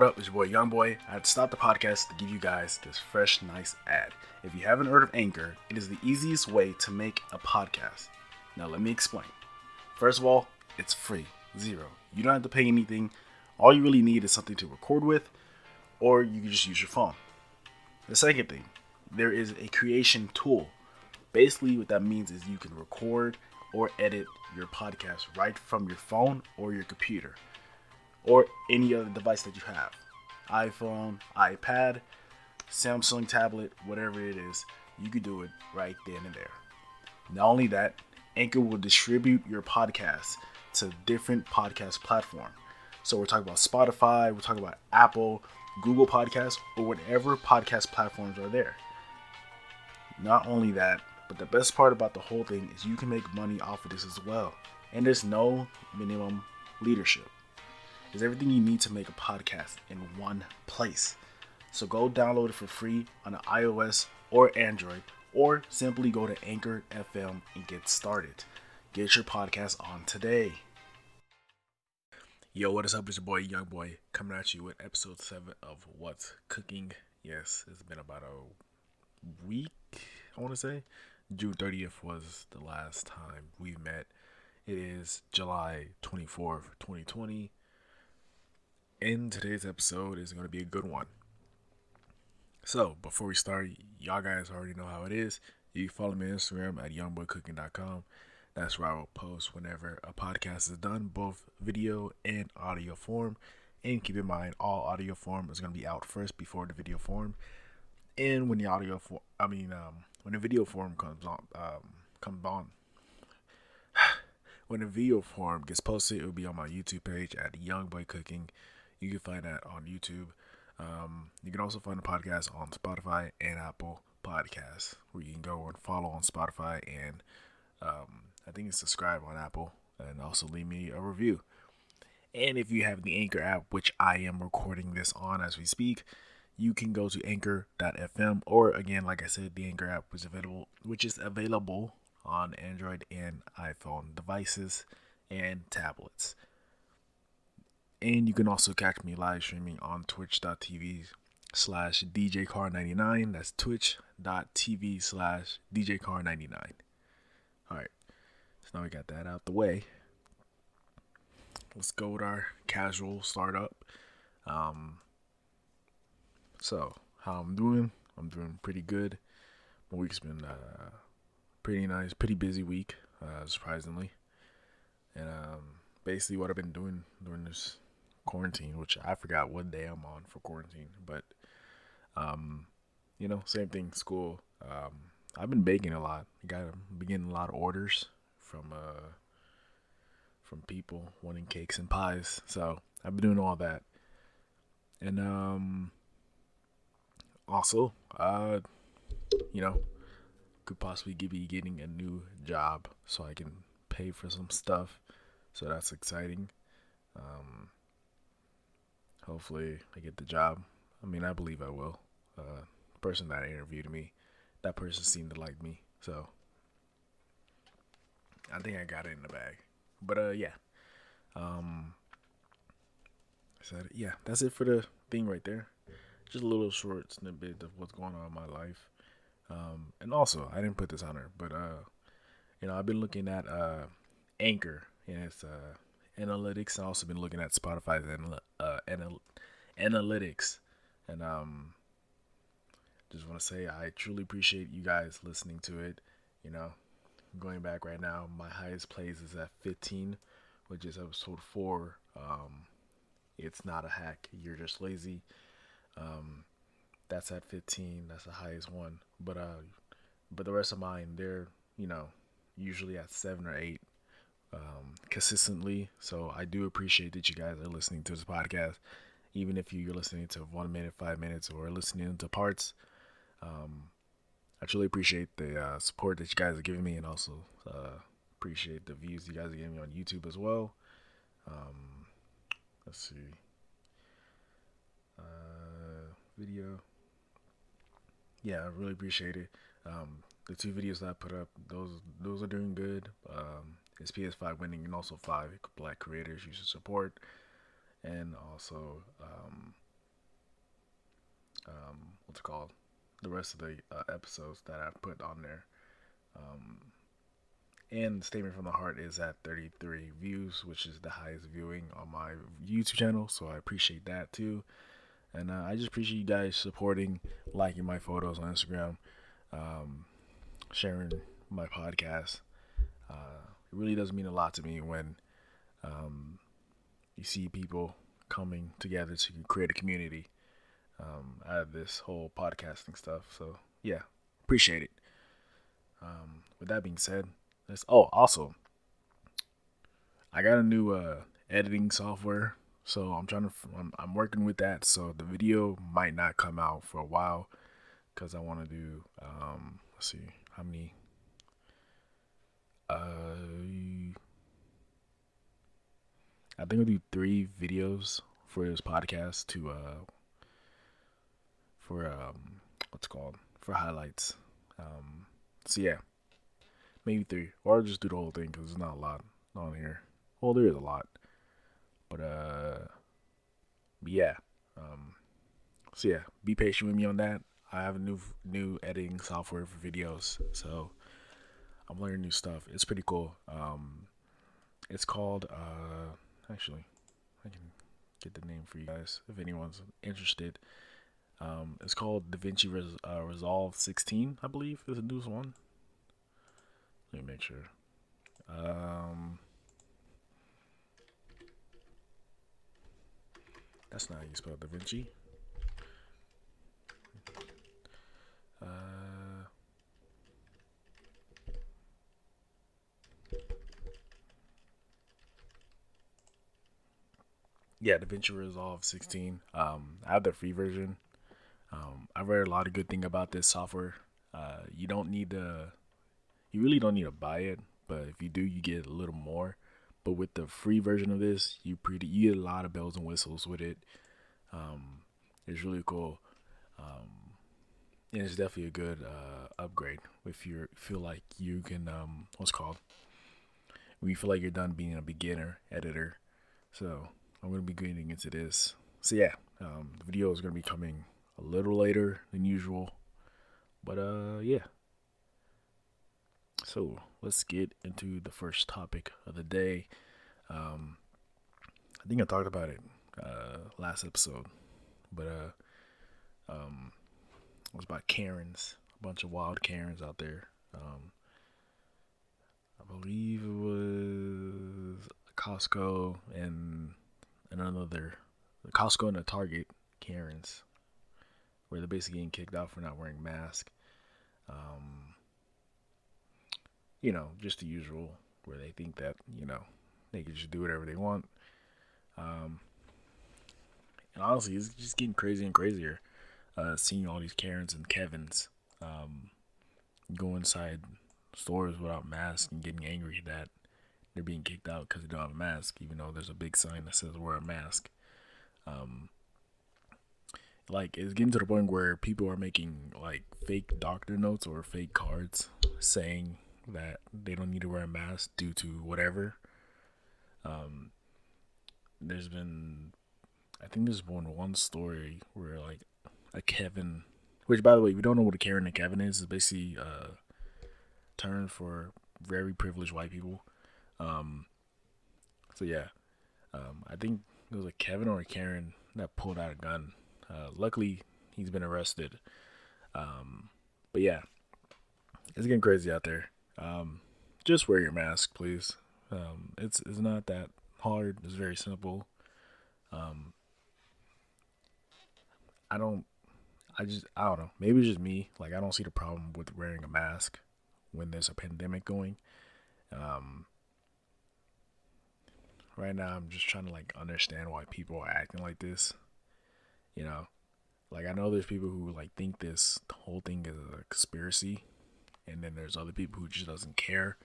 up? It's your boy Young Boy. I had to stop the podcast to give you guys this fresh, nice ad. If you haven't heard of Anchor, it is the easiest way to make a podcast. Now let me explain. First of all, it's free. Zero. You don't have to pay anything. All you really need is something to record with, or you can just use your phone. The second thing, there is a creation tool. Basically, what that means is you can record or edit your podcast right from your phone or your computer, or any other device that you have. iPhone, iPad, Samsung tablet, whatever it is, you can do it right then and there. Not only that, Anchor will distribute your podcast to different podcast platforms. So we're talking about Spotify, we're talking about Apple, Google Podcasts, or whatever podcast platforms are there. Not only that, but the best part about the whole thing is you can make money off of this as well. And there's no minimum leadership. There's everything you need to make a podcast in one place. So go download it for free on an iOS or Android, or simply go to Anchor FM and get started. Get your podcast on today. Yo, what is up? It's your boy Young Boy coming at you with episode 7 of What's Cooking. Yes, it's been about a week, I want to say. June 30th was the last time we met. It is July 24th, 2020. And today's episode is going to be a good one. So, before we start, y'all guys already know how it is. You can follow me on Instagram at youngboycooking.com. That's where I will post whenever a podcast is done, both video and audio form. And keep in mind, all audio form is going to be out first before the video form. And when the audio form, when the video form comes on, when the video form gets posted, it will be on my YouTube page at Young Boy Cooking. You can find that on YouTube. You can also find the podcast on Spotify and Apple Podcasts, where you can go and follow on Spotify and I think it's subscribe on Apple, and also leave me a review. And if you have the Anchor app, which I am recording this on as we speak, you can go to anchor.fm, or again, like I said, the Anchor app which is available on Android and iPhone devices and tablets. And you can also catch me live streaming on twitch.tv/DJCar99. That's twitch.tv/DJCar99. Alright, so now we got that out the way. Let's go with our casual startup. So, how I'm doing pretty good. My week's been pretty nice, pretty busy week, surprisingly. And basically what I've been doing during this quarantine, which I forgot what day I'm on for quarantine, but same thing, school. I've been baking a lot. Been getting a lot of orders from people wanting cakes and pies, so I've been doing all that. And also could possibly be getting a new job so I can pay for some stuff, so that's exciting. Hopefully I get the job. I believe I will. The person that interviewed me, that person seemed to like me, so I think I got it in the bag. But yeah. That's it for the thing right there. Just a little short snippet of what's going on in my life. And also, I didn't put this on her, but I've been looking at Anchor and its analytics. I've also been looking at Spotify's analytics, and just want to say I truly appreciate you guys listening to it. Going back right now, my highest plays is at 15, which is episode 4. It's not a hack, you're just lazy. That's at 15. That's the highest one. But the rest of mine, they're usually at 7 or 8 consistently. So I do appreciate that you guys are listening to this podcast, even if you're listening to 1 minute, 5 minutes, or listening to parts. I truly appreciate the support that you guys are giving me, and also appreciate the views you guys are giving me on YouTube as well. Let's see. Video. Yeah, I really appreciate it. The 2 videos that I put up, those are doing good. It's PS5 winning, and also 5 Black creators you should support. And also, called, the rest of the episodes that I put on there. Um, and the statement from the heart is at 33 views, which is the highest viewing on my YouTube channel. So I appreciate that too. And I just appreciate you guys supporting, liking my photos on Instagram, um, sharing my podcast. It really does mean a lot to me when um, you see people coming together to create a community out of this whole podcasting stuff. So yeah, appreciate it. With that being said, also I got a new editing software, so I'm working with that. So the video might not come out for a while because I want to do let's see how many. I think I'll do 3 videos for this podcast to for what's it called, for highlights. So yeah, maybe 3, or I'll just do the whole thing because there's not a lot on here. Well, there is a lot, but yeah. Um, so yeah, be patient with me on that. I have a new editing software for videos, so I'm learning new stuff. It's pretty cool. It's called actually, I can get the name for you guys if anyone's interested. It's called Davinci Resolve 16, I believe, is the newest one. Let me make sure. That's not how you spell Davinci. Yeah, Davinci Resolve 16. I have the free version. I've read a lot of good thing about this software. You don't need to, you really don't need to buy it, but if you do, you get a little more. But with the free version of this, you get a lot of bells and whistles with it. It's really cool. And it's definitely a good upgrade if you feel like you can what's called when you feel like you're done being a beginner editor. So I'm gonna be getting into this. So yeah, the video is gonna be coming a little later than usual, but yeah. So let's get into the first topic of the day. I think I talked about it last episode, but it was about Karens, a bunch of wild Karens out there. I believe it was Costco and another, Costco and a Target Karens, where they're basically getting kicked out for not wearing masks. Just the usual, where they think that they can just do whatever they want. And honestly, it's just getting crazier and crazier. Seeing all these Karens and Kevins go inside stores without masks and getting angry that they're being kicked out because they don't have a mask, even though there's a big sign that says wear a mask. Like, it's getting to the point where people are making like fake doctor notes or fake cards saying that they don't need to wear a mask due to whatever. I think there's been one story where like a Kevin, which by the way, if you don't know what a Karen and Kevin is basically a term for very privileged white people. So yeah, I think it was a Kevin or a Karen that pulled out a gun. Luckily, he's been arrested. But yeah, it's getting crazy out there. Just wear your mask, please. It's not that hard. It's very simple. I don't know. Maybe it's just me. Like, I don't see the problem with wearing a mask when there's a pandemic going. Right now, I'm just trying to like understand why people are acting like this. You know, like, I know there's people who like think this whole thing is a conspiracy, and then there's other people who just doesn't care,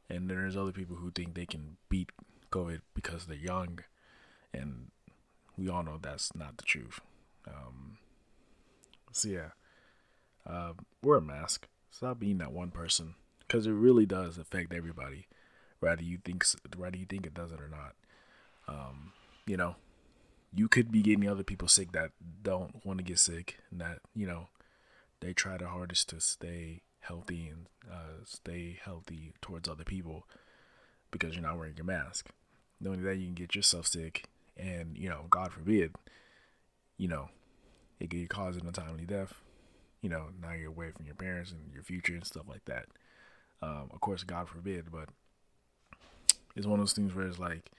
and then there's other people who think they can beat COVID because they're young, and we all know that's not the truth. So yeah, wear a mask. Stop being that one person, because it really does affect everybody, whether you think it does it or not. You know, you could be getting other people sick that don't want to get sick, and that they try their hardest to stay healthy and stay healthy towards other people because you're not wearing your mask. Knowing that you can get yourself sick, and God forbid, you know, it could cause an untimely death. Now you're away from your parents and your future and stuff like that. Of course, God forbid, but it's one of those things where it's like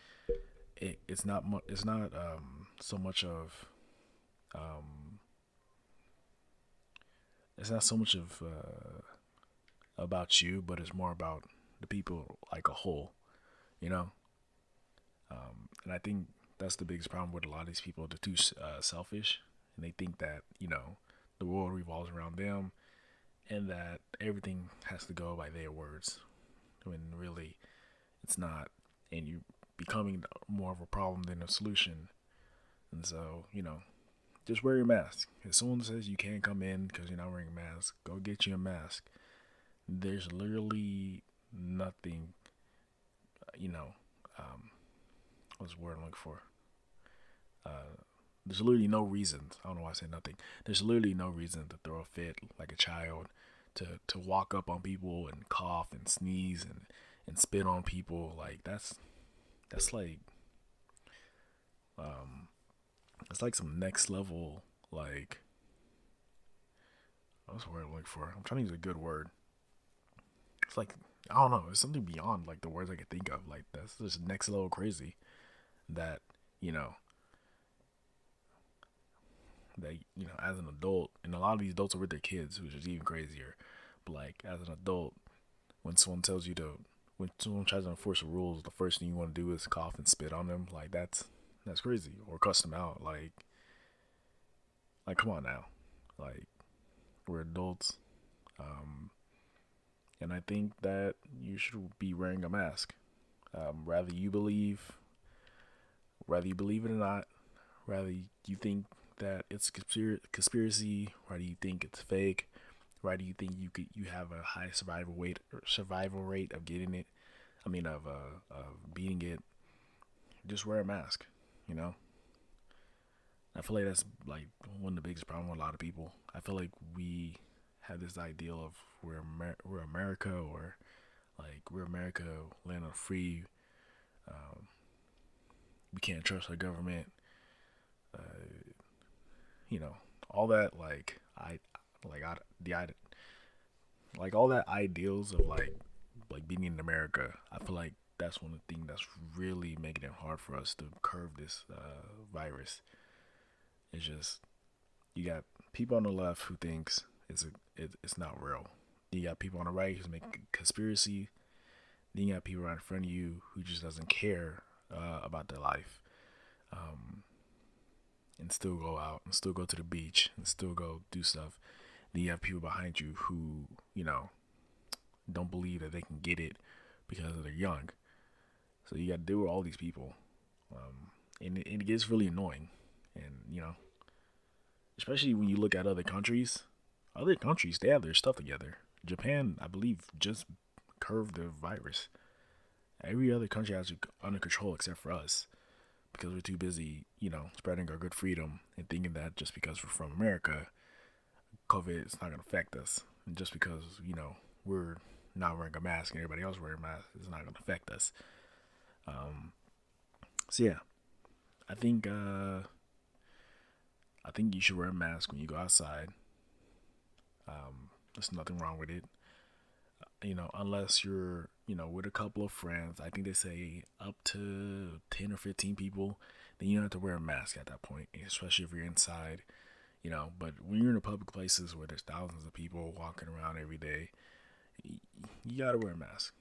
it's not so much of um, it's not so much of about you, but it's more about the people like a whole, you know. And I think that's the biggest problem with a lot of these people. They're too selfish, and they think that the world revolves around them, and that everything has to go by their words, when really it's not, and you're becoming more of a problem than a solution. And so, just wear your mask. If someone says you can't come in because you're not wearing a mask, go get you a mask. There's literally nothing, what's the word I'm looking for? There's literally no reason. I don't know why I said nothing. There's literally no reason to throw a fit like a child, to walk up on people and cough and sneeze and spit on people. Like that's like it's like some next level, like, what's the word I'm looking for? I'm trying to use a good word. It's like, I don't know, it's something beyond like the words I could think of. Like that's just next level crazy. That as an adult, and a lot of these adults are with their kids, which is even crazier. But like as an adult, when someone when someone tries to enforce the rules, the first thing you want to do is cough and spit on them. Like that's crazy. Or cuss them out. Like come on now. Like, we're adults. And I think that you should be wearing a mask. Um, rather you believe Whether you believe it or not, whether you think that it's conspiracy, whether you think it's fake, whether you think you have a high survival rate of getting it, of beating it, just wear a mask. You know, I feel like that's like one of the biggest problems with a lot of people. I feel like we have this ideal of we're America, or like we're America, land of free. Um, we can't trust our government. Uh, all that, like I the like all that ideals of like being in America. I feel like that's one of the things that's really making it hard for us to curb this virus. It's just, you got people on the left who thinks it's not real. You got people on the right who's making conspiracy. Then you got people right in front of you who just doesn't care about their life, and still go out and still go to the beach and still go do stuff. Then you have people behind you who don't believe that they can get it because they're young. So you got to deal with all these people, and it gets really annoying. And especially when you look at other countries. Other countries, they have their stuff together. Japan, I believe, just curved the virus. Every other country has it under control except for us, because we're too busy, spreading our good freedom and thinking that just because we're from America, COVID is not going to affect us. And just because, we're not wearing a mask and everybody else wearing a mask, it's not going to affect us. So yeah, I think you should wear a mask when you go outside. There's nothing wrong with it. Unless you're, with a couple of friends. I think they say up to 10 or 15 people, then you don't have to wear a mask at that point, especially if you're inside. But when you're in the public places where there's thousands of people walking around every day, you gotta wear a mask.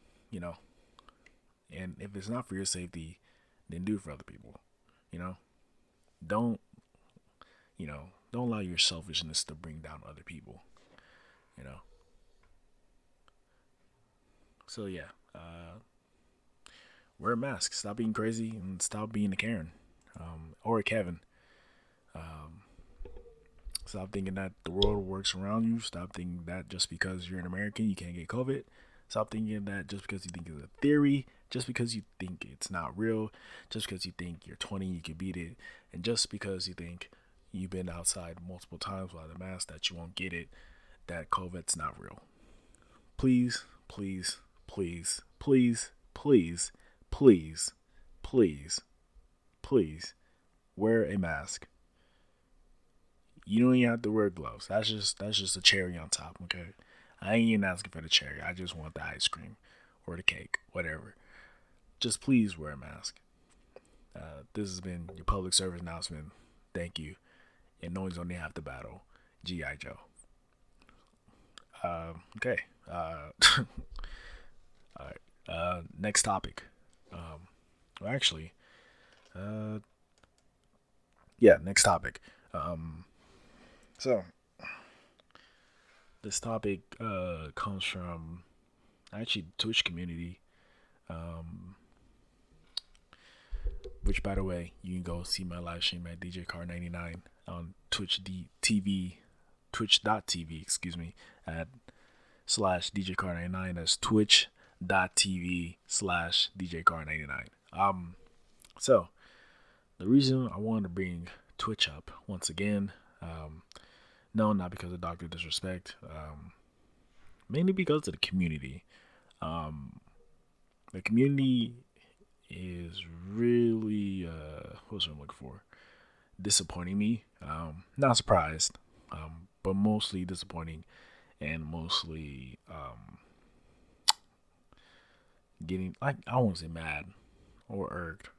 And if it's not for your safety, then do it for other people. You know, don't don't allow your selfishness to bring down other people. You know. So yeah, wear a mask. Stop being crazy and stop being a Karen, or a Kevin. Um, Stop thinking that the world works around you. Stop thinking that just because you're an American you can't get COVID. Stop thinking that just because you think it's a theory, just because you think it's not real, just because you think you're 20, you can beat it, and just because you think you've been outside multiple times without a mask that you won't get it, that COVID's not real. Please, please, please, please, please, please, please, please wear a mask. You don't even have to wear gloves. That's just a cherry on top, okay? I ain't even asking for the cherry. I just want the ice cream or the cake, whatever. Just please wear a mask. This has been your public service announcement. Thank you. And no one's only half the battle. G.I. Joe. Okay. All right. Next topic. Well, actually, yeah, next topic. So this topic comes from actually the Twitch community, which, by the way, you can go see my live stream at DJ Car 99 on Twitch.tv, excuse me, at /DJ Car 99. That's twitch.tv /DJ Car 99. So the reason I wanted to bring Twitch up once again, no, not because of Dr. Disrespect, mainly because of the community. The community is really, what's what I'm looking for? Disappointing me. Not surprised, but mostly disappointing and mostly getting, like, I won't say mad or irked.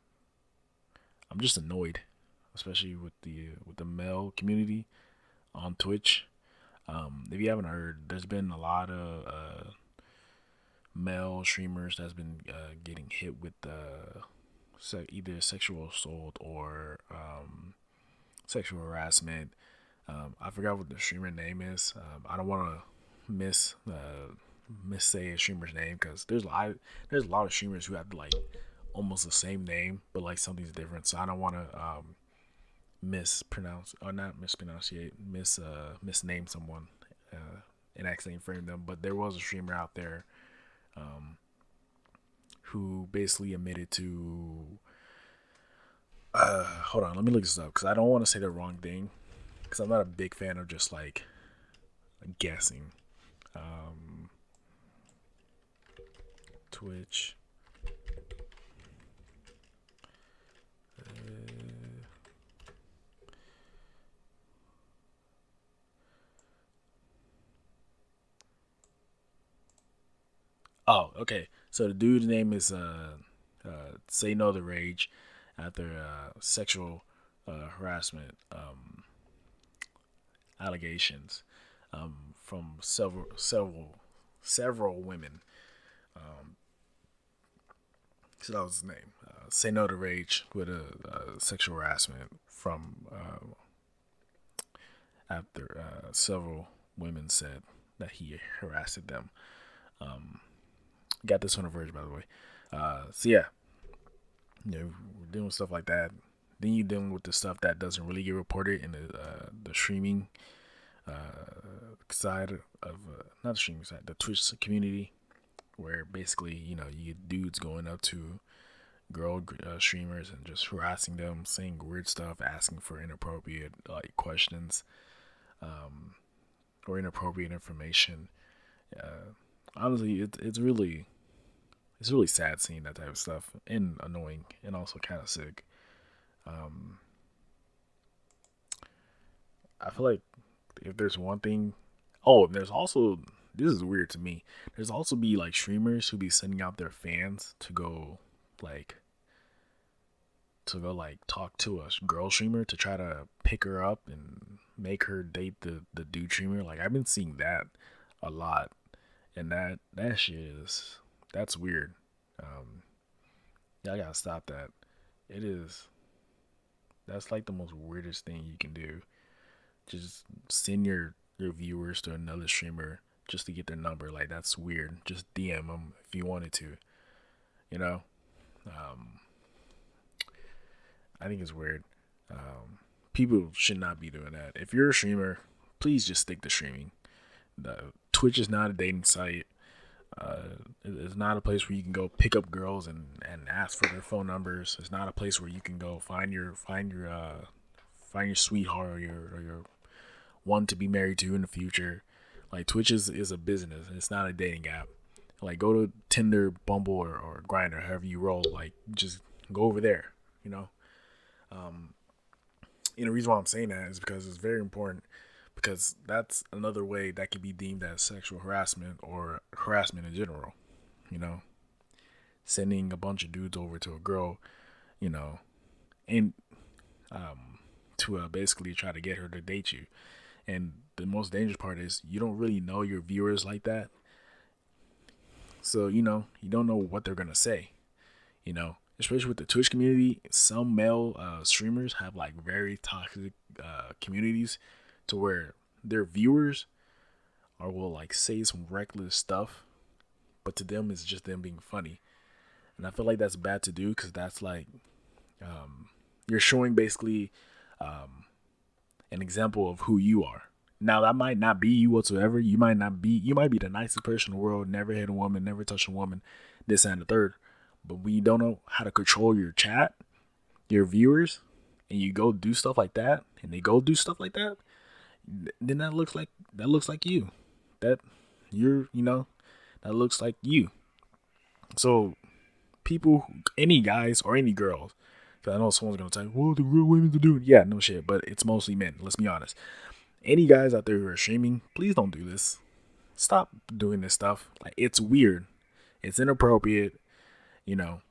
I'm just annoyed, especially with the male community on Twitch. If you haven't heard, there's been a lot of male streamers that's been getting hit with either sexual assault or sexual harassment. I forgot what the streamer name is. I don't want to missay a streamer's name because there's a lot of streamers who have like almost the same name, but like something's different. So I don't want to mispronounce or not mispronunciate, misname someone and accidentally frame them. But there was a streamer out there who basically admitted to. Hold on, let me look this up because I don't want to say the wrong thing because I'm not a big fan of just like guessing. Twitch. Oh, okay. So the dude's name is Say No to Rage after sexual harassment allegations from several women. So that was his name. Say No to Rage with a sexual harassment from after several women said that he harassed them. Got this on a Verge, by the way. So yeah, we're doing stuff like that. Then you're dealing with the stuff that doesn't really get reported in the streaming side of not the streaming side, the Twitch community, where basically you get dudes going up to girl streamers and just harassing them, saying weird stuff, asking for inappropriate like questions, or inappropriate information. Honestly, it's really sad seeing that type of stuff and annoying and also kind of sick. I feel like if there's one thing, there's also, this is weird to me. There's also be like streamers who be sending out their fans to go like talk to a girl streamer to try to pick her up and make her date the dude streamer. Like I've been seeing that a lot. And that shit that's weird. Y'all gotta stop that. That's like the most weirdest thing you can do. Just send your viewers to another streamer just to get their number. Like that's weird. Just DM them if you wanted to. I think it's weird. People should not be doing that. If you're a streamer, please just stick to streaming. Twitch is not a dating site. It's not a place where you can go pick up girls and ask for their phone numbers. It's not a place where you can go find your sweetheart or your one to be married to in the future. Like Twitch is a business. It's not a dating app. Like go to Tinder, Bumble, or Grindr, however you roll. Like just go over there. You know. And the reason why I'm saying that is because it's very important because that's another way that could be deemed as sexual harassment or harassment in general. You know, sending a bunch of dudes over to a girl, you know, and to basically try to get her to date you. And the most dangerous part is you don't really know your viewers like that. So, you know, you don't know what they're going to say, you know, especially with the Twitch community. Some male streamers have like very toxic communities to where their viewers are will like say some reckless stuff, but to them it's just them being funny. And I feel like that's bad to do because that's like you're showing basically an example of who you are. Now that might not be you whatsoever. You might be the nicest person in the world, never hit a woman, never touched a woman, this and the third. But when you don't know how to control your chat, your viewers, and you go do stuff like that, and they go do stuff like that, then that looks like you. That that looks like you. So people, any guys or any girls, because I know someone's gonna tell you, well, the real women to do it. Yeah, no shit, but it's mostly men. Let's be honest. Any guys out there who are streaming, please don't do this. Stop doing this stuff. Like it's weird. It's inappropriate. You know,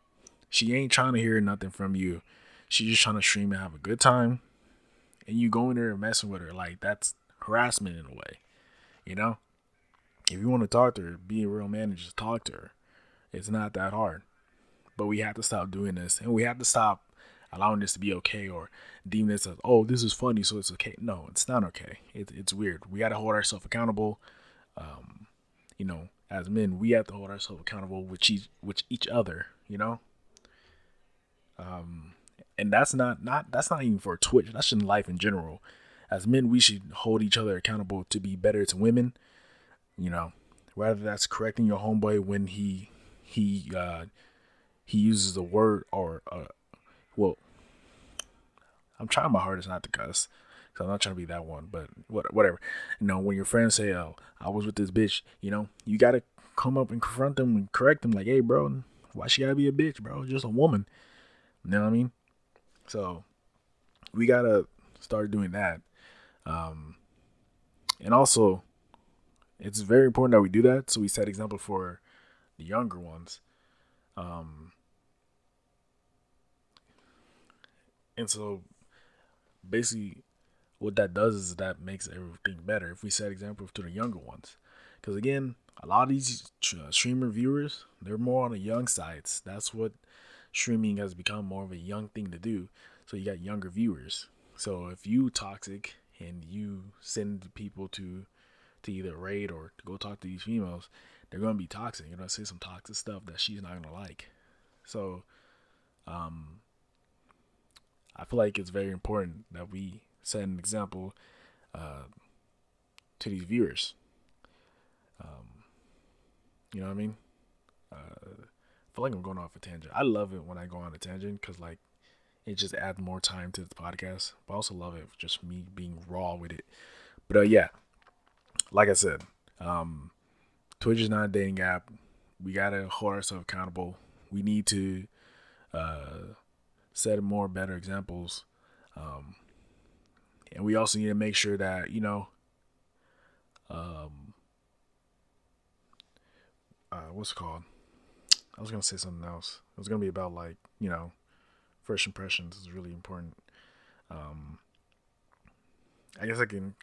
she ain't trying to hear nothing from you. She's just trying to stream and have a good time. And you go in there and messing with her. Like that's harassment in a way. You know? If you want to talk to her, be a real man and just talk to her. It's not that hard. But we have to stop doing this. And we have to stop allowing this to be okay or deem this as, oh, this is funny, so it's okay. No, it's not okay. It's weird. We got to hold ourselves accountable. You know, as men, we have to hold ourselves accountable with each other, you know? And that's not even for Twitch. That's in life in general. As men, we should hold each other accountable to be better to women. You know, whether that's correcting your homeboy when he uses a word or well, I'm trying my hardest not to cuss. So I'm not trying to be that one, but whatever. You know, when your friends say, "Oh, I was with this bitch," you know, you gotta come up and confront them and correct them. Like, "Hey, bro, why she gotta be a bitch, bro? Just a woman." You know what I mean? So we gotta start doing that. And also, it's very important that we do that. So we set example for the younger ones. And so basically, what that does is that makes everything better if we set examples to the younger ones. Because again, a lot of these streamer viewers, they're more on the young sides. That's what streaming has become, more of a young thing to do. So you got younger viewers. So if you toxic and you send people to either raid or to go talk to these females, they're gonna be toxic. You're gonna say some toxic stuff that she's not gonna like. So I feel like it's very important that we set an example to these viewers. You know what I mean? I feel like I'm going off a tangent. I love it when I go on a tangent because like it just adds more time to the podcast. But I also love it just me being raw with it. But yeah, like I said, Twitch is not a dating app. We gotta hold ourselves accountable. We need to set more better examples, and we also need to make sure that what's it called? I was gonna say something else. It was gonna be about like first impressions is really important. I guess that can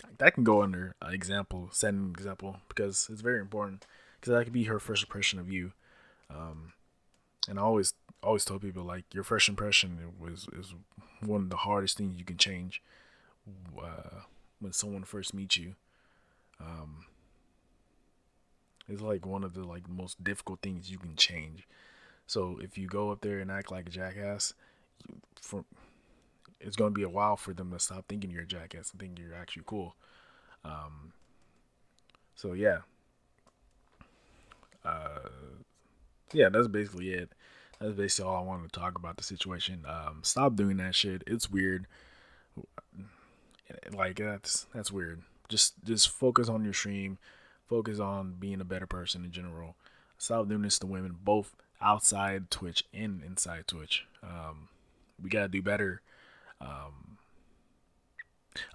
go under example, setting an example because it's very important because that could be her first impression of you. And I always tell people like your first impression is one of the hardest things you can change when someone first meets you. It's like one of the like most difficult things you can change. So if you go up there and act like a jackass, it's gonna be a while for them to stop thinking you're a jackass and think you're actually cool. So yeah. Uh, yeah, that's basically it. That's basically all I wanted to talk about the situation. Stop doing that shit. It's weird. Like that's weird. Just focus on your stream. Focus on being a better person in general. Stop doing this to women, both outside Twitch and inside Twitch. We gotta do better. Um,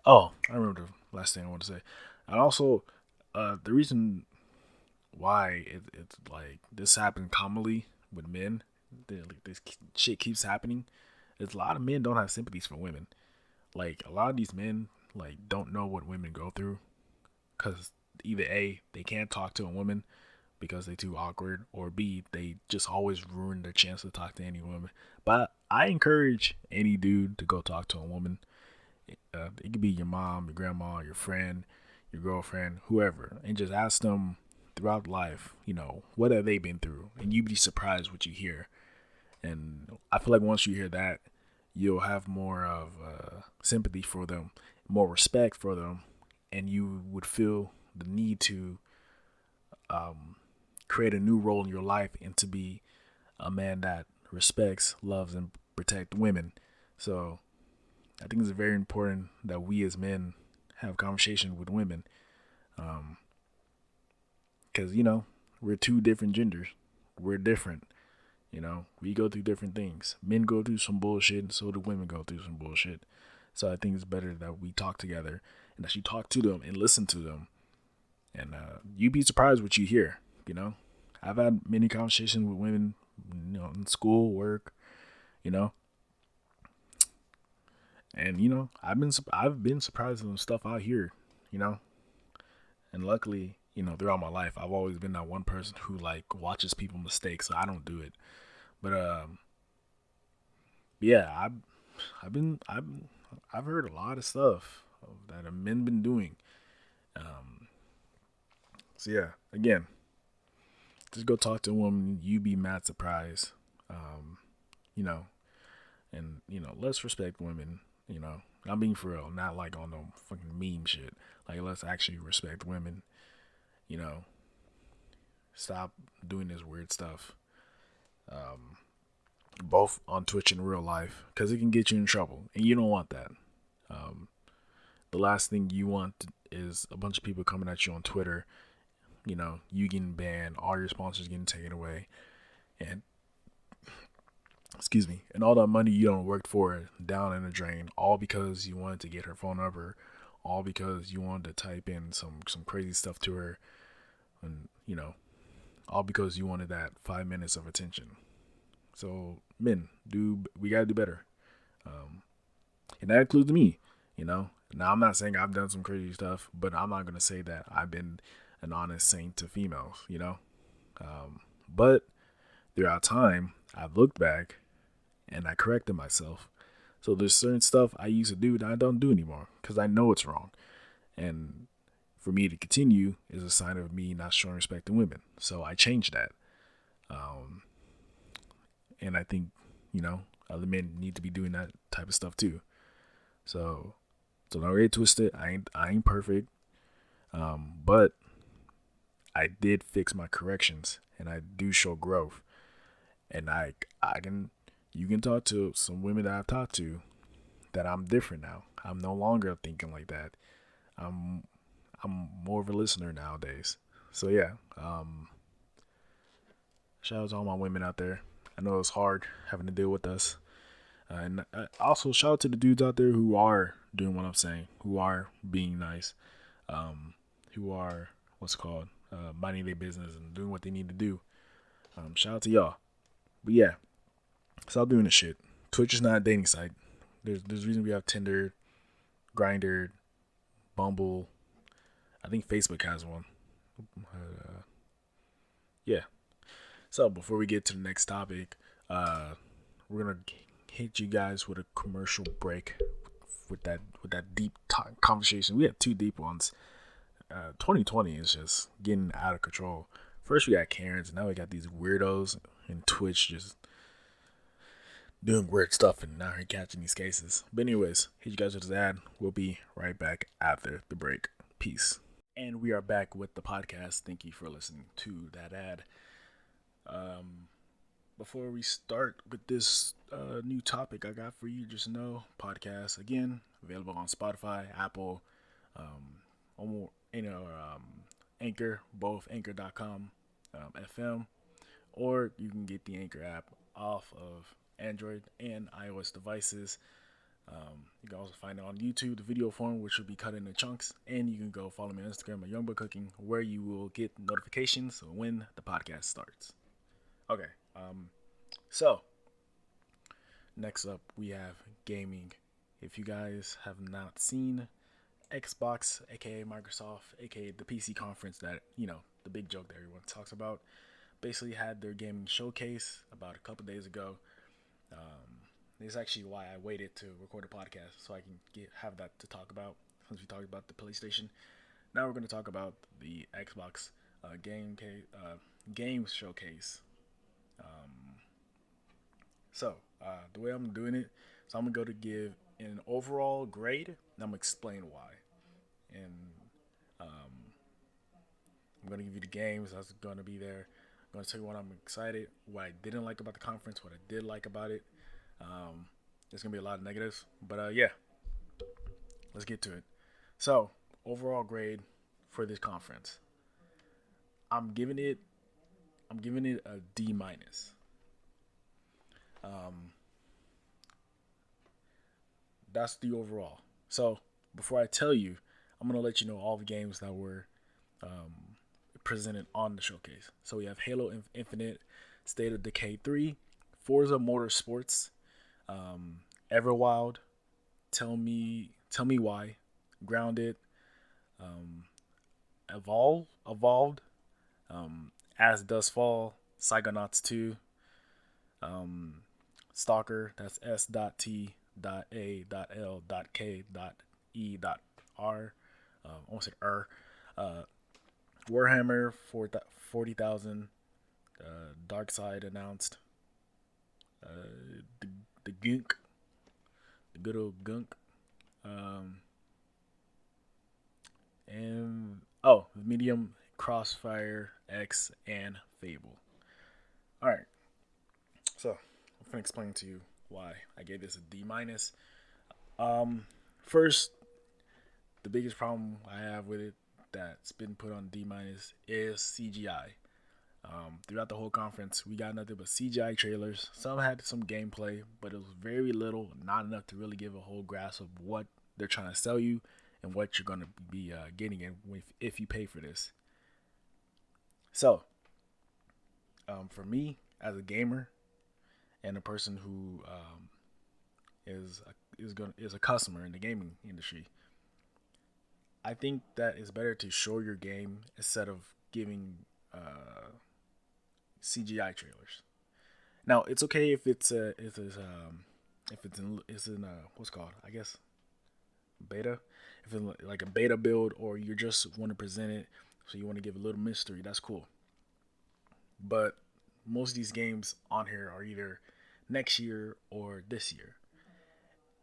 oh, I remember the last thing I want to say. And also, the reason why it's like this happens commonly with men, like this shit keeps happening, is a lot of men don't have sympathies for women. Like a lot of these men like don't know what women go through because either A, they can't talk to a woman because they're too awkward, or B, they just always ruin their chance to talk to any woman. But I encourage any dude to go talk to a woman. It could be your mom, your grandma, your friend, your girlfriend, whoever, and just ask them throughout life, what have they been through, and you'd be surprised what you hear. And I feel like once you hear that, you'll have more of sympathy for them, more respect for them, and you would feel the need to create a new role in your life and to be a man that respects, loves, and protects women. So I think it's very important that we as men have conversation with women, because we're two different genders. We're different. We go through different things. Men go through some bullshit, and so do women go through some bullshit. So I think it's better that we talk together and that you talk to them and listen to them. And you'd be surprised what you hear. I've had many conversations with women, in school, work, and I've been surprised at some stuff out here, and luckily, throughout my life, I've always been that one person who like watches people mistakes, so I don't do it. But yeah, I've heard a lot of stuff that men been doing. Um, so yeah, again, just go talk to a woman. You be mad surprised. Um, you know, and let's respect women. I'm being for real, not like on no fucking meme shit. Like let's actually respect women. You know, stop doing this weird stuff. Um, both on Twitch and real life, because it can get you in trouble, and you don't want that. Um, the last thing you want is a bunch of people coming at you on Twitter. You getting banned, all your sponsors getting taken away, and excuse me, and all that money you don't work for down in the drain, all because you wanted to get her phone number, all because you wanted to type in some crazy stuff to her, and all because you wanted that 5 minutes of attention. So men, we gotta do better, and that includes me. Now I'm not saying I've done some crazy stuff, but I'm not gonna say that I've been an honest saint to females. But throughout time, I've looked back and I corrected myself. So there's certain stuff I used to do that I don't do anymore because I know it's wrong. And for me to continue is a sign of me not showing respect to women. So I changed that. And I think, other men need to be doing that type of stuff too. So don't get twisted. I ain't perfect. But I did fix my corrections and I do show growth. And you can talk to some women that I've talked to that I'm different now. I'm no longer thinking like that. I'm more of a listener nowadays. So yeah, shout out to all my women out there. I know it's hard having to deal with us. And also shout out to the dudes out there who are doing what I'm saying, who are being nice, who are minding their business and doing what they need to do. Shout out to y'all. But yeah, stop doing this shit. Twitch is not a dating site. There's a reason we have Tinder, Grindr, Bumble. I think Facebook has one. Yeah. So before we get to the next topic, we're gonna hit you guys with a commercial break with that deep conversation. We had two deep ones. 2020 is just getting out of control. First we got Karens, and now we got these weirdos in Twitch just doing weird stuff, and now we're catching these cases. But anyways, hit you guys with this ad. We'll be right back after the break. Peace. And we are back with the podcast. Thank you for listening to that ad. Um, Before we start with this new topic I got for you, just know podcast again available on Spotify, Apple, almost Anchor, both Anchor.com, FM, or you can get the Anchor app off of Android and iOS devices. You can also find it on YouTube, the video form, which will be cut into chunks. And you can go follow me on Instagram at YoungBoyCooking, where you will get notifications when the podcast starts. Okay, so next up we have gaming. If you guys have not seen Xbox, aka Microsoft, aka the PC conference that, the big joke that everyone talks about, basically had their gaming showcase about a couple days ago. This is actually why I waited to record a podcast so I can have that to talk about. Since we talked about the PlayStation, now we're going to talk about the Xbox game showcase. The way I'm doing it, so I'm going to give an overall grade, and I'm going to explain why. And I'm going to give you the games that's going to be there. I'm going to tell you what I'm excited, what I didn't like about the conference, what I did like about it. There's going to be a lot of negatives, but yeah, let's get to it. So, overall grade for this conference, I'm giving it a D minus. That's the overall. So, before I tell you, I'm going to let you know all the games that were presented on the showcase. So we have Halo Infinite, State of Decay 3, Forza Motorsports, Everwild, Tell Me Why, Grounded, Evolved, As Does Fall, Psychonauts 2, Stalker, that's S.T.A.L.K.E.R, almost said Warhammer 40,000, Dark Side announced, the Gunk, the good old Gunk, and Medium, Crossfire X, and Fable. All right, so I'm gonna explain to you why I gave this a D minus. First, the biggest problem I have with it that's been put on D minus is CGI. Throughout the whole conference, we got nothing but CGI trailers. Some had some gameplay, but it was very little, not enough to really give a whole grasp of what they're trying to sell you and what you're going to be getting in if you pay for this. So, for me as a gamer and a person who is a customer in the gaming industry, I think that it's better to show your game instead of giving CGI trailers. Now, it's okay if it's in what's called, I guess, beta. If it's like a beta build, or you just want to present it, so you want to give a little mystery, that's cool. But most of these games on here are either next year or this year.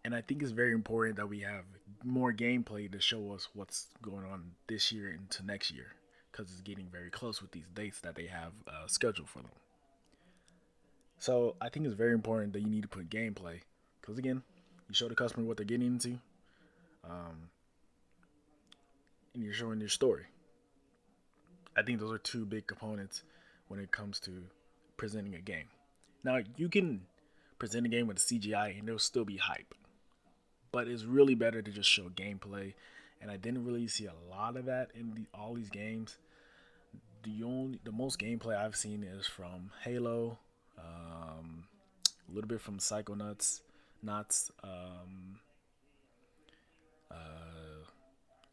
And I think it's very important that we have more gameplay to show us what's going on this year into next year, because it's getting very close with these dates that they have scheduled for them. So I think it's very important that you need to put gameplay, because again, you show the customer what they're getting into, and you're showing your story. I think those are two big components when it comes to presenting a game. Now, you can present a game with a CGI and it'll still be hype, but it's really better to just show gameplay, and I didn't really see a lot of that in all these games. The most gameplay I've seen is from Halo, a little bit from Psychonauts,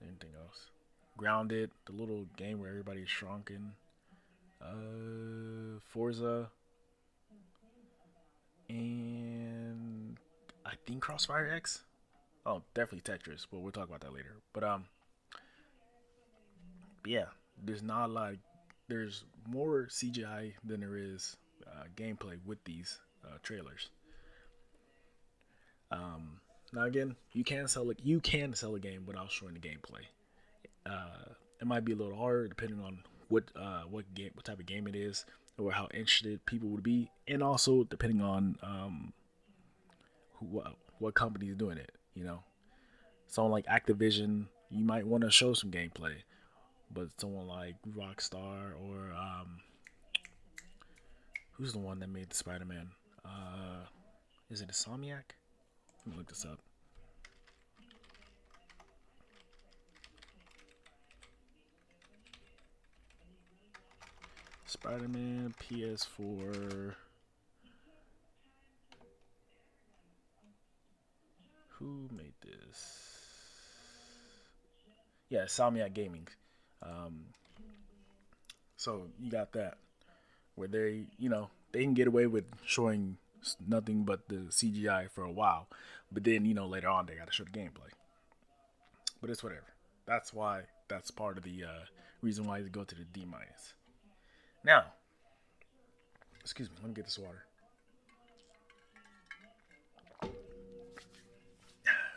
anything else. Grounded, the little game where everybody's shrunken. Forza, and I think Crossfire X. Oh, definitely Tetris, but we'll talk about that later. But yeah, there's not a lot. There's more CGI than there is gameplay with these trailers. Now again, you can sell a game without showing the gameplay. It might be a little harder depending on what type of game it is, or how interested people would be, and also depending on what company is doing it. Someone like Activision, you might want to show some gameplay, but someone like Rockstar or who's the one that made the Spider-Man? Is it Insomniac? Let me look this up. Spider-Man PS4. Who made this? Yeah, Insomniac Gaming. Um, so you got that where they can get away with showing nothing but the CGI for a while, but then later on they got to show the gameplay. But it's whatever. That's why that's part of the reason why they go to the D minus. Now, excuse me, let me get this water.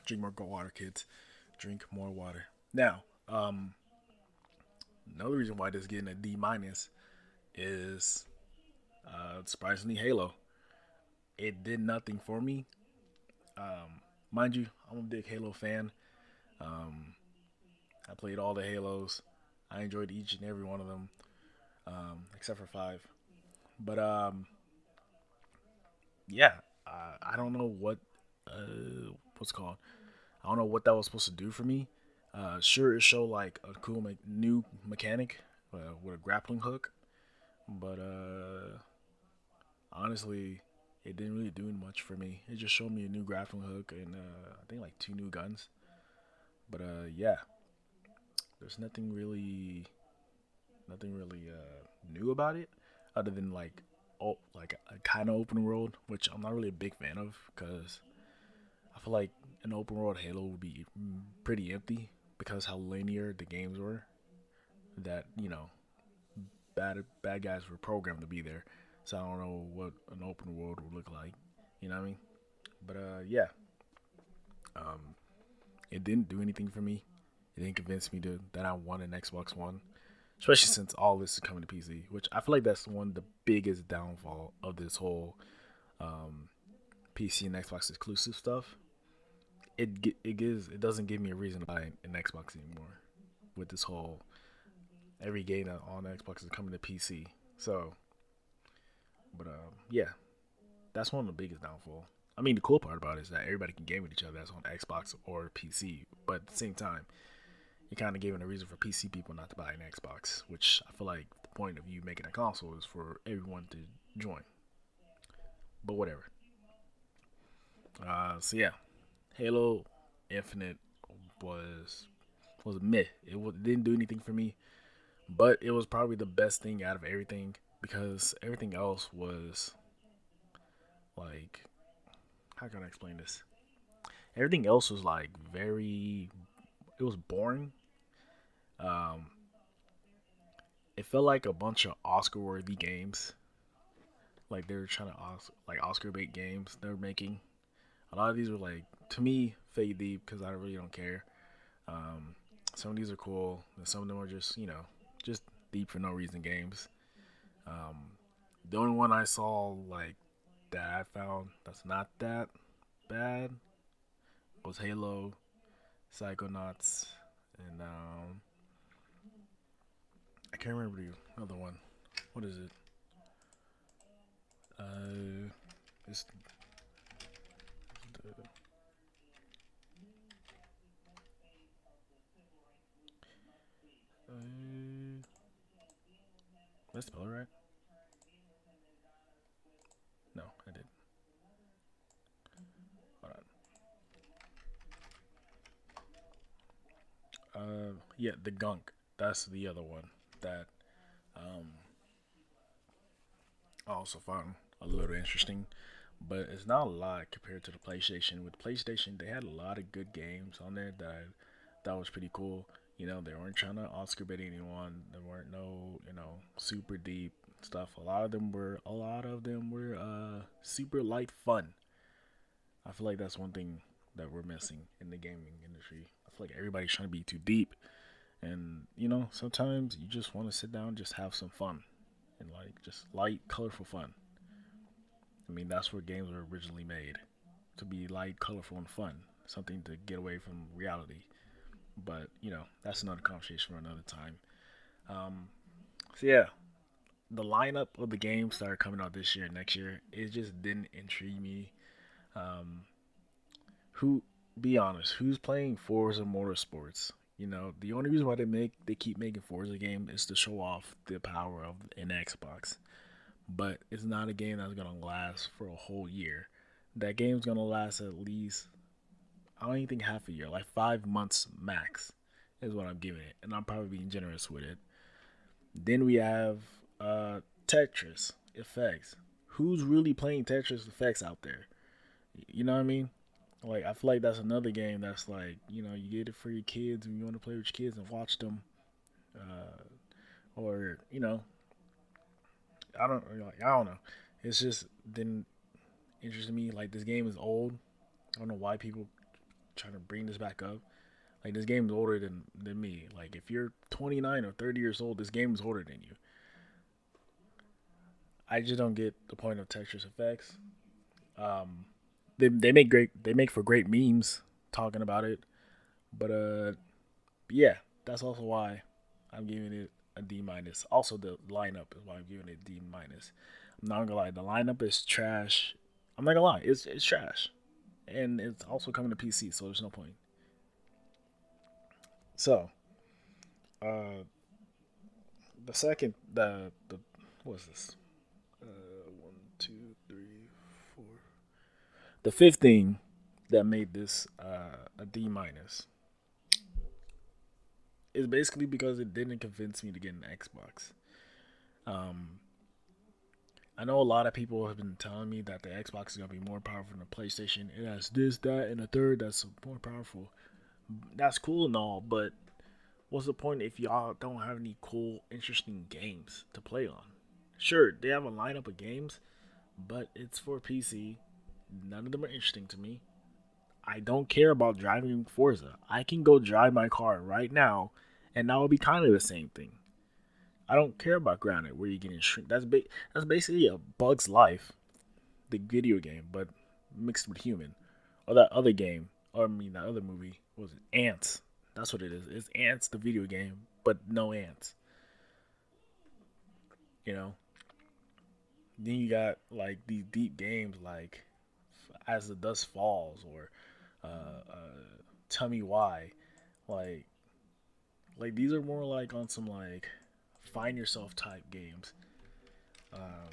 Drink more water, kids. Drink more water. Now, another reason why this is getting a D minus is surprisingly Halo. It did nothing for me. Mind you, I'm a big Halo fan. Um, I played all the Halos. I enjoyed each and every one of them, except for five. But yeah, I don't know what's called. I don't know what that was supposed to do for me. Sure, it showed like a cool new mechanic with a grappling hook, but honestly, it didn't really do much for me. It just showed me a new grappling hook and I think like two new guns. But yeah, there's nothing really new about it, other than like a kind of open world, which I'm not really a big fan of because I feel like an open world Halo would be pretty empty because how linear the games were. That bad guys were programmed to be there, so I don't know what an open world would look like. You know what I mean? But yeah, um, it didn't do anything for me. It didn't convince me that I want an Xbox One, especially since all this is coming to PC, which I feel like that's one of the biggest downfall of this whole um, PC and Xbox exclusive stuff. It doesn't give me a reason to buy an Xbox anymore with this whole every game on Xbox is coming to PC. So, but yeah, that's one of the biggest downfall. I mean, the cool part about it is that everybody can game with each other that's on Xbox or PC, but at the same time, you're kind of giving a reason for PC people not to buy an Xbox, which I feel like the point of you making a console is for everyone to join. But whatever. So yeah, Halo Infinite was was a myth. Didn't do anything for me, but it was probably the best thing out of everything because everything else was like, how can I explain this? Everything else was like very, it was boring. Um, it felt like a bunch of Oscar-worthy games. Like they were trying to like Oscar bait games they were making. A lot of these were like, to me, fake deep because I really don't care. Um, some of these are cool, and some of them are just just deep for no reason games. Um, the only one I saw like that I found that's not that bad was Halo, Psychonauts, and I can't remember the other one. What is it? It's the, did I spell it right? No, I did. Hold on. Yeah, the Gunk. That's the other one that um I also found a little interesting, but it's not a lot compared to the PlayStation. With PlayStation, they had a lot of good games on there that I thought was pretty cool. They weren't trying to Oscar bait anyone. There weren't no, super deep stuff. A lot of them were super light fun. I feel like that's one thing that we're missing in the gaming industry. I feel like everybody's trying to be too deep, And sometimes you just want to sit down, and just have some fun, and like just light, colorful fun. I mean, that's where games were originally made, to be light, colorful, and fun. Something to get away from reality. But that's another conversation for another time. Um, so yeah, the lineup of the games that are coming out this year and next year, it just didn't intrigue me. Um, who, be honest, who's playing Forza Motorsports? The only reason why they keep making Forza game is to show off the power of an Xbox. But it's not a game that's gonna last for a whole year. That game's gonna last at least, I don't even think half a year, like 5 months max is what I'm giving it, and I'm probably being generous with it. Then we have Tetris Effects. Who's really playing Tetris Effects out there? You know what I mean? Like, I feel like that's another game that's like, you get it for your kids and you want to play with your kids and watch them. Uh, or, I don't know. It's just didn't interest me. Like, this game is old. I don't know why people trying to bring this back up. Like, this game is older than me. Like, if you're 29 or 30 years old, this game is older than you. I just don't get the point of Tetris Effects. Um, they make for great memes talking about it, but yeah, that's also why I'm giving it a D minus. Also, the lineup is why I'm giving it D minus. I'm not gonna lie, the lineup is trash. I'm not gonna lie, it's trash, and it's also coming to PC, so there's no point. So, uh, the second the what's this? One, two, three, four. The fifth thing that made this a D minus is basically because it didn't convince me to get an Xbox. Um, I know a lot of people have been telling me that the Xbox is gonna be more powerful than the PlayStation. It has this, that, and a third that's more powerful. That's cool and all, but what's the point if y'all don't have any cool, interesting games to play on? Sure, they have a lineup of games, but it's for PC. None of them are interesting to me. I don't care about driving Forza. I can go drive my car right now, and that would be kind of the same thing. I don't care about Grounded, where you're getting shrink. That's basically a Bug's Life, the video game, but mixed with human. Or that other game, or I mean that other movie, what was it? Ants. That's what it is. It's Ants, the video game, but no ants. You know. Then you got like these deep games like As the Dust Falls or Tell Me Why. Like these are more like on some like find yourself type games. Uh,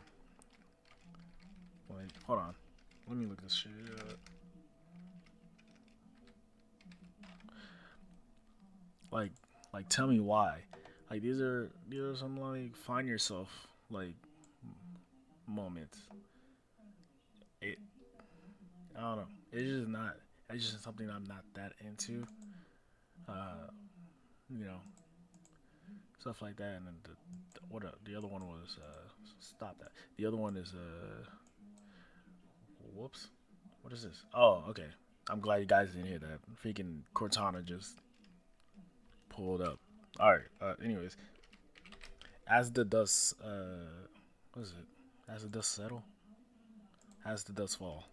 hold on, let me look this shit up. Like Tell Me Why. Like these are some like find yourself like moments. It I don't know. It's just not. It's just something I'm not that into. Uh, you know, stuff like that. And then the other one was stop that. The other one is whoops. What is this? Oh, okay. I'm glad you guys didn't hear that. Freaking Cortana just pulled up. All right. Anyways, as the dust what is it? As the dust settle, as the dust fall.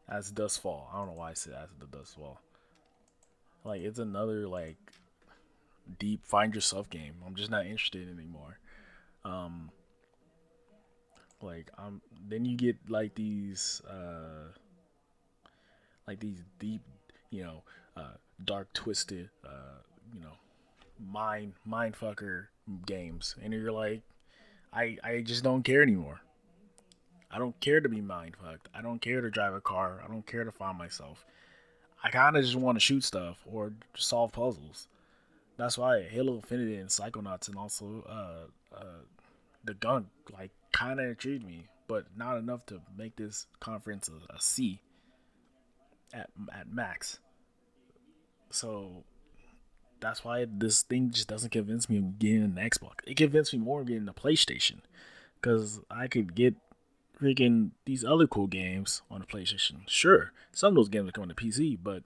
As the dust fall. I don't know why I said as the dust fall. Like it's another like deep find yourself game. I'm just not interested anymore. Um, then you get like these deep, you know, dark twisted, you know, mind fucker games, and you're like, I just don't care anymore. I don't care to be mind fucked. I don't care to drive a car. I don't care to find myself. I kind of just want to shoot stuff or solve puzzles. That's why Halo Infinite and Psychonauts and also the gun like kind of intrigued me, but not enough to make this conference a C at max. So that's why this thing just doesn't convince me of getting an Xbox. It convinced me more of getting a PlayStation Because I could get freaking these other cool games on the PlayStation. Sure, some of those games are coming to PC, but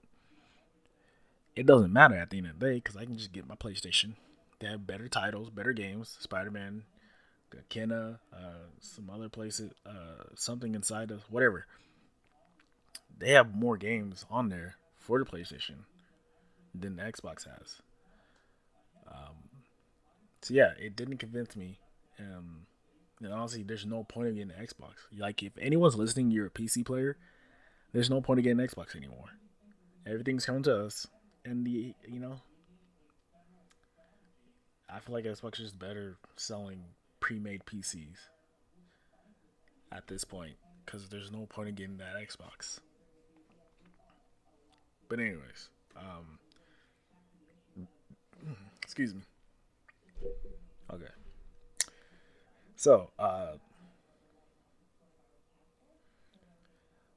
it doesn't matter at the end of the day because I can just get my PlayStation. They have better titles, better games. Spider Man, Kenna, some other places, something inside of whatever. They have more games on there for the PlayStation than the Xbox has. Um, so yeah, it didn't convince me. And honestly, there's no point of getting an Xbox. Like if anyone's listening, you're a PC player. There's no point of getting an Xbox anymore. Everything's coming to us, and I feel like Xbox is better selling pre-made PCs at this point because there's no point in getting that Xbox. But anyways, excuse me. Okay, so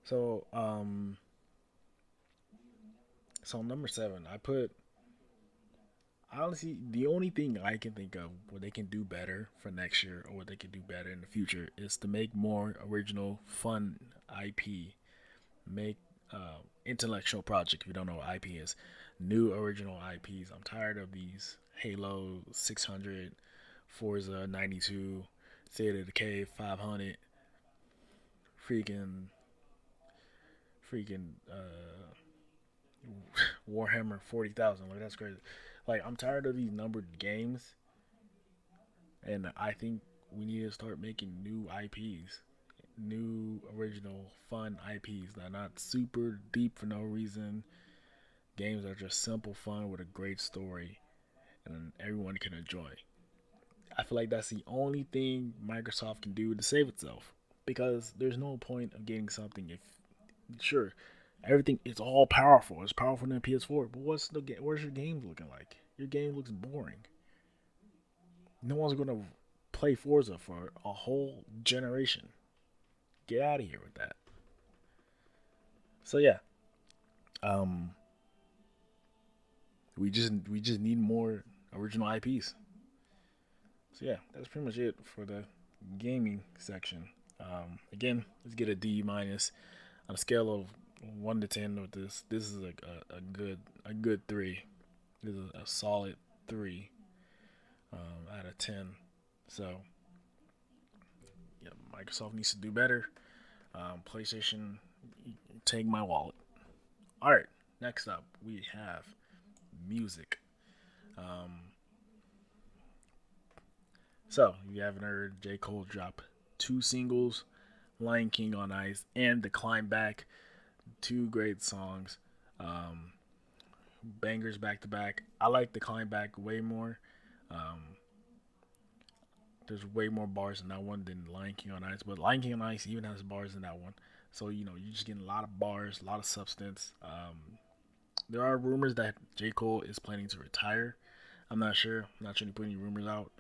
so so number seven, I put honestly the only thing I can think of what they can do better for next year or what they can do better in the future is to make more original, fun IP. Make intellectual project. If you don't know what IP is, new original IPs. I'm tired of these Halo 600, Forza 92, State of Decay 500, freaking Warhammer 40,000. Like that's crazy. Like I'm tired of these numbered games, and I think we need to start making new IPs, new original fun IPs that are not super deep for no reason. Games that are just simple fun with a great story and everyone can enjoy. I feel like that's the only thing Microsoft can do to save itself because there's no point of getting something if sure everything is all powerful. It's powerful than PS4, but where's your game looking like? Your game looks boring. No one's gonna play Forza for a whole generation. Get out of here with that. So yeah, um, we just need more original IPs. So yeah, that's pretty much it for the gaming section. Again, let's get a D minus on a scale of 1 to 10. With this, this is a good three. This is a solid three out of 10. So yeah, Microsoft needs to do better. PlayStation, take my wallet. All right, next up we have music. Um, so if you haven't heard, J Cole dropped two singles, Lion King on Ice and The Climb Back. Two great songs. Um, Bangers back to back. I like The Climb Back way more. Um, there's way more bars in that one than Lion King on Ice, but Lion King on Ice even has bars in that one. So you're just getting a lot of bars, a lot of substance. There are rumors that J Cole is planning to retire. I'm not sure. I'm not sure to put any rumors out.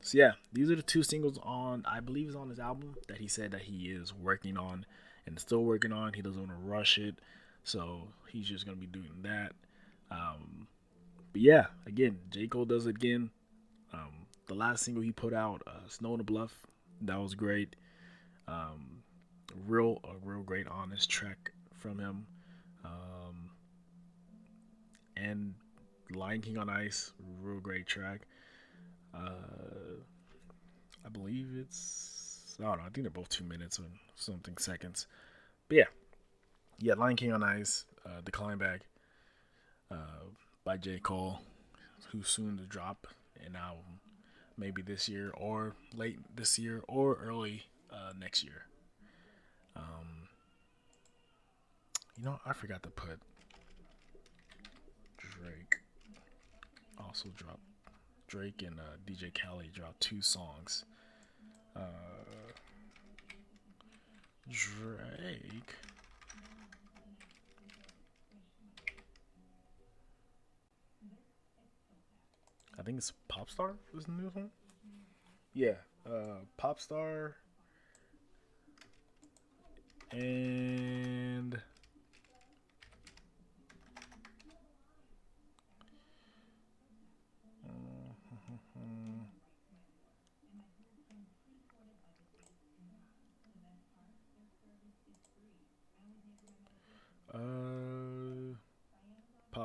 So yeah, these are the two singles on I believe is on his album that he said that he is working on and still working on. He doesn't want to rush it, so he's just gonna be doing that. Um, but yeah, again, J Cole does it again. The last single he put out, "Snow in the Bluff," that was great. Um, a real great honest track from him. Um, and Lion King on Ice, real great track. Uh, I believe I don't know. I think they're both 2 minutes or something seconds. But yeah, Lion King on Ice, The Climb Back, uh, by J Cole, who's soon to drop an album, maybe this year or late this year or early next year. Um, I forgot to put Drake. Also dropped Drake and DJ Khaled dropped two songs. Uh, Drake. I think it's Popstar is the new one. Yeah, Popstar and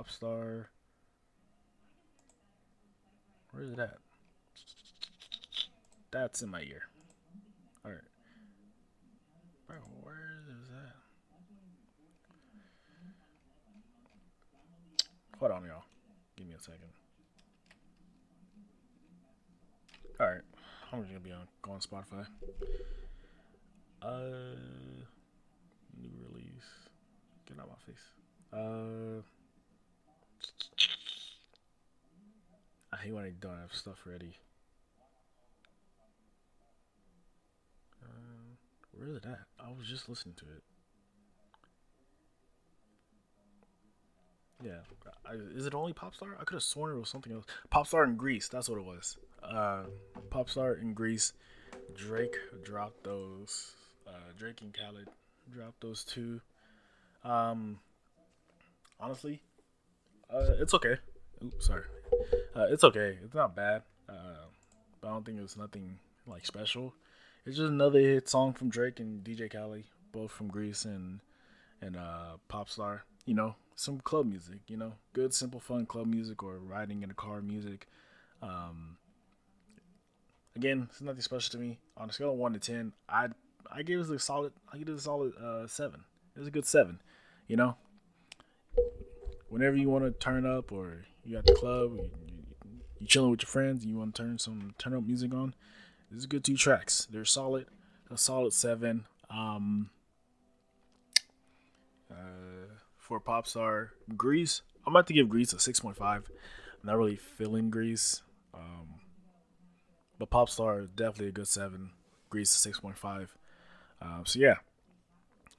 Popstar. Where is it at? That's in my ear. All right. Bro, where is that? Hold on, y'all. Give me a second. All right. I'm just gonna be go on Spotify. New release. Get out my face. I hate when I don't have stuff ready. Where is it at? I was just listening to it. Yeah. Is it only Popstar? I could have sworn it was something else. Popstar in Greece. That's what it was. Popstar in Greece. Drake dropped those. Drake and Khaled dropped those two. Um, honestly, it's okay. Oops, sorry. It's okay. It's not bad. But I don't think it's nothing like special. It's just another hit song from Drake and DJ Khaled, both from Greece and Popstar. You know, some club music. You know, good, simple, fun club music or riding in a car music. Um, Again, it's nothing special to me. On a scale of 1 to 10, I give it a solid. I give it a solid 7. It was a good 7. You know, whenever you want to turn up or you at the club, you chilling with your friends, and you want to turn up music on. This is good 2 tracks. They're solid. A solid 7. For Popstar, Grease, I'm about to give Grease a 6.5. I'm not really feeling Grease. But Popstar is definitely a good 7. Grease 6.5. So yeah,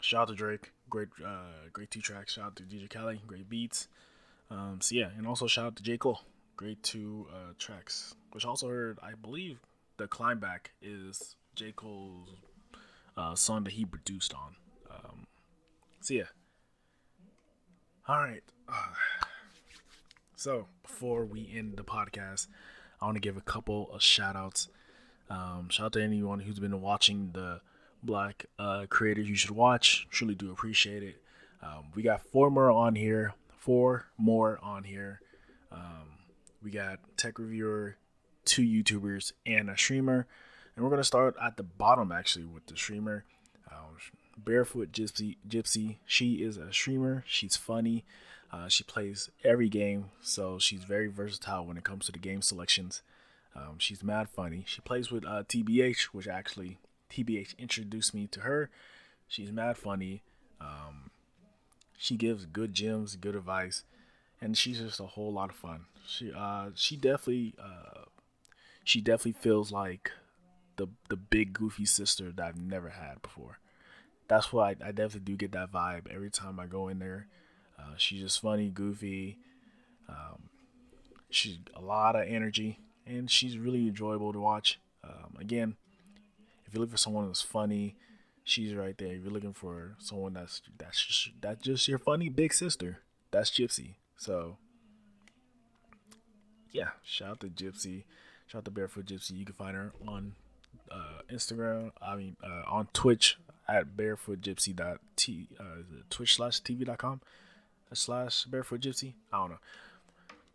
shout out to Drake. Great 2 tracks. Shout out to DJ Khaled. Great beats. So yeah, and also shout out to J Cole. Great 2 tracks. Which I also heard, I believe, the Climb Back is J Cole's song that he produced on. So yeah. All right. So before we end the podcast, I want to give a couple of shout outs. Shout out to anyone who's been watching the Black creators you should watch. Truly do appreciate it. We got 4 more on here. 4 more on here. We got Tech Reviewer, 2 YouTubers, and a streamer. And we're going to start at the bottom, actually, with the streamer. Barefoot Gypsy. She is a streamer. She's funny. She plays every game, so she's very versatile when it comes to the game selections. She's mad funny. She plays with TBH, which actually TBH introduced me to her. She's mad funny. She gives good gems, good advice, and she's just a whole lot of fun. She definitely feels like the big goofy sister that I've never had before. That's why I definitely do get that vibe every time I go in there. She's just funny, goofy. She's a lot of energy, and she's really enjoyable to watch. Again, if you're looking for someone that's funny, she's right there. If you're looking for someone that's just your funny big sister, that's Gypsy. So yeah, shout out to Gypsy. Shout out to Barefoot Gypsy. You can find her on Instagram. On Twitch at barefootgypsy. Twitch/tv.com /barefoot gypsy. I don't know.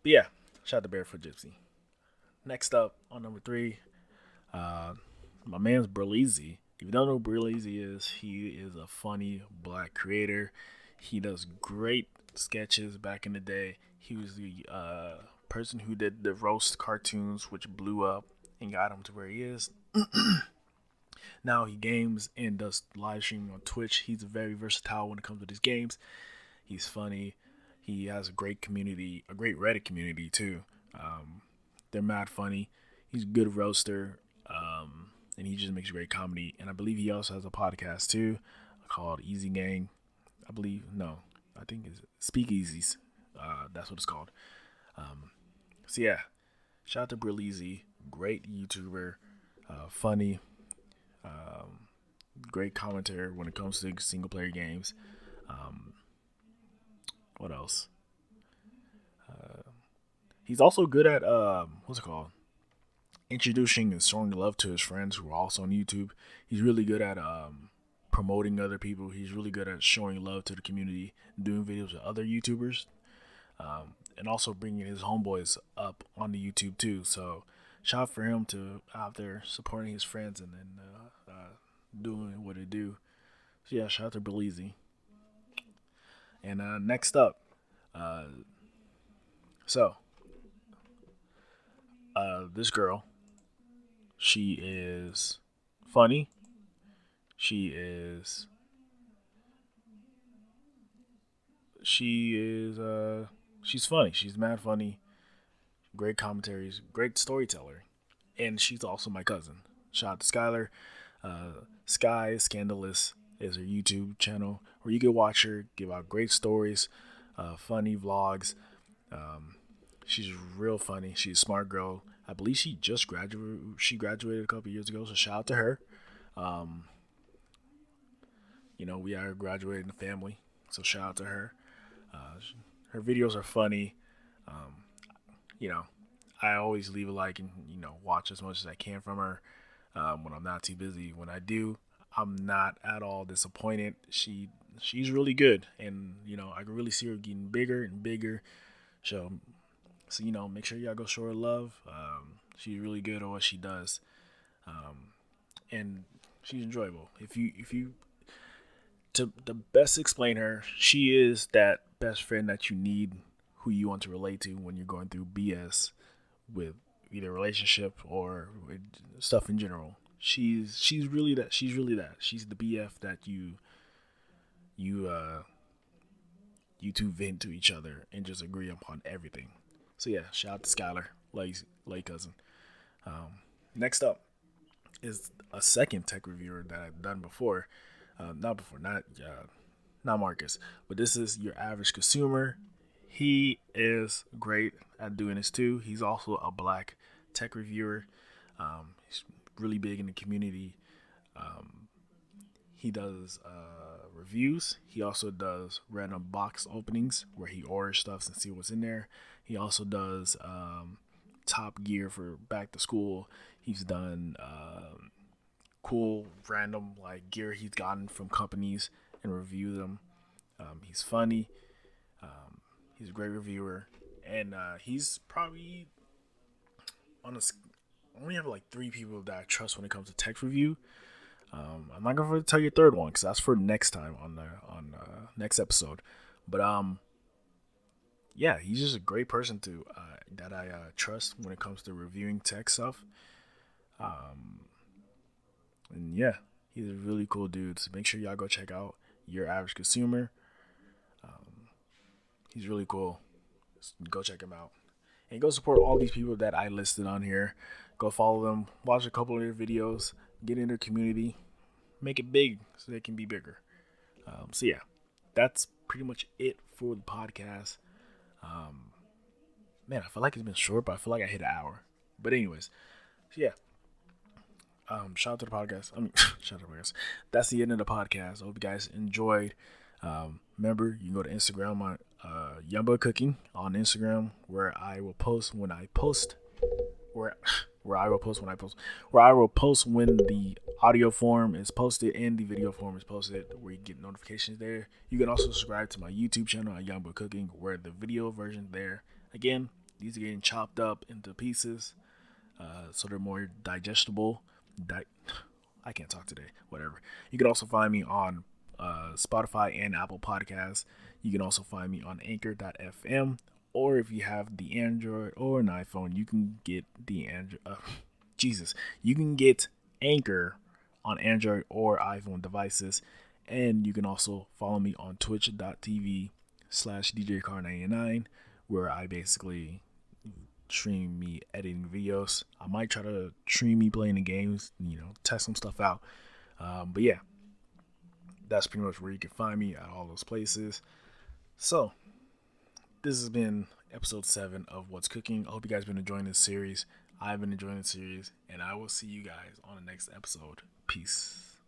But yeah, shout out to Barefoot Gypsy. Next up on number 3, my man's Berleezy. If you don't know who Berleezy is, he is a funny Black creator. He does great sketches back in the day. He was the person who did the roast cartoons, which blew up and got him to where he is. Now he games and does live streaming on Twitch. He's very versatile when it comes to his games. He's funny. He has a great community, a great Reddit community too. They're mad funny. He's a good roaster, and he just makes great comedy. And I believe he also has a podcast too called Easy Gang. I think it's Speakeasies. That's what it's called. So yeah, shout out to Berleezy, great YouTuber, funny, great commentator when it comes to single player games. What else? He's also good at what's it called? Introducing and showing love to his friends who are also on YouTube. He's really good at promoting other people. He's really good at showing love to the community, doing videos with other YouTubers. and also bringing his homeboys up on the YouTube too. So shout out for him to out there supporting his friends and then doing what they do. So yeah, shout out to Belize. And next up, uh, so this girl, she is funny. She is she is she's funny. She's mad funny. Great commentaries. Great storyteller. And she's also my cousin. Shout out to Skylar. Sky Scandalous is her YouTube channel where you can watch her give out great stories, funny vlogs. Um, she's real funny. She's a smart girl. I believe she just graduated. She graduated a couple years ago, so shout out to her. Um, we are graduating family, so shout out to her. Uh, Her videos are funny. Um, you know, I always leave a like and watch as much as I can from her when I'm not too busy. When I do, I'm not at all disappointed. She's really good, and I can really see her getting bigger and bigger. So make sure y'all go show her love. She's really good at what she does, and she's enjoyable. If you to best explain her, she is that best friend that you need, who you want to relate to when you're going through BS with either relationship or with stuff in general. She's really that. She's really that. She's the BF that you you two vent to each other and just agree upon everything. So yeah, shout out to Skylar, late cousin. Next up is a second tech reviewer that I've done before. Not Marcus, but this is your average consumer. He is great at doing this too. He's also a black tech reviewer. He's really big in the community. He does reviews. He also does random box openings where he orders stuff and see what's in there. He also does top gear for back to school. He's done cool random like gear he's gotten from companies and review them. He's funny. He's a great reviewer, and he's probably on a. I only have like 3 people that I trust when it comes to tech review. I'm not gonna tell you a third one because that's for next time on the next episode. But yeah, he's just a great person to that I trust when it comes to reviewing tech stuff. And yeah, he's a really cool dude. So make sure y'all go check out Your Average Consumer. He's really cool. Just go check him out. And go support all these people that I listed on here. Go follow them. Watch a couple of their videos. Get in their community. Make it big so they can be bigger. So yeah, that's pretty much it for the podcast. Man, I feel like it's been short, but I feel like I hit an hour. But anyways, so yeah. Shout out to the podcast. Shout out to the podcast. That's the end of the podcast. I hope you guys enjoyed. Remember, you can go to Instagram on Yumba Cooking on Instagram, where I will post when I post. Where I will post when I post. Where I will post when the audio form is posted and the video form is posted, where you get notifications there. You can also subscribe to my YouTube channel at Yumba Cooking, where the video version there. Again, these are getting chopped up into pieces, so they're more digestible. I can't talk today. Whatever. You can also find me on Spotify and Apple Podcasts. You can also find me on Anchor.fm. Or if you have the Android or an iPhone, you can get the Android. You can get Anchor on Android or iPhone devices. And you can also follow me on twitch.tv/DJCar99, where I basically stream me editing videos. I might try to stream me playing the games, test some stuff out. But yeah, that's pretty much where you can find me at all those places. So this has been episode 7 of What's Cooking. I hope you guys been enjoying this series. I've been enjoying the series, and I will see you guys on the next episode. Peace.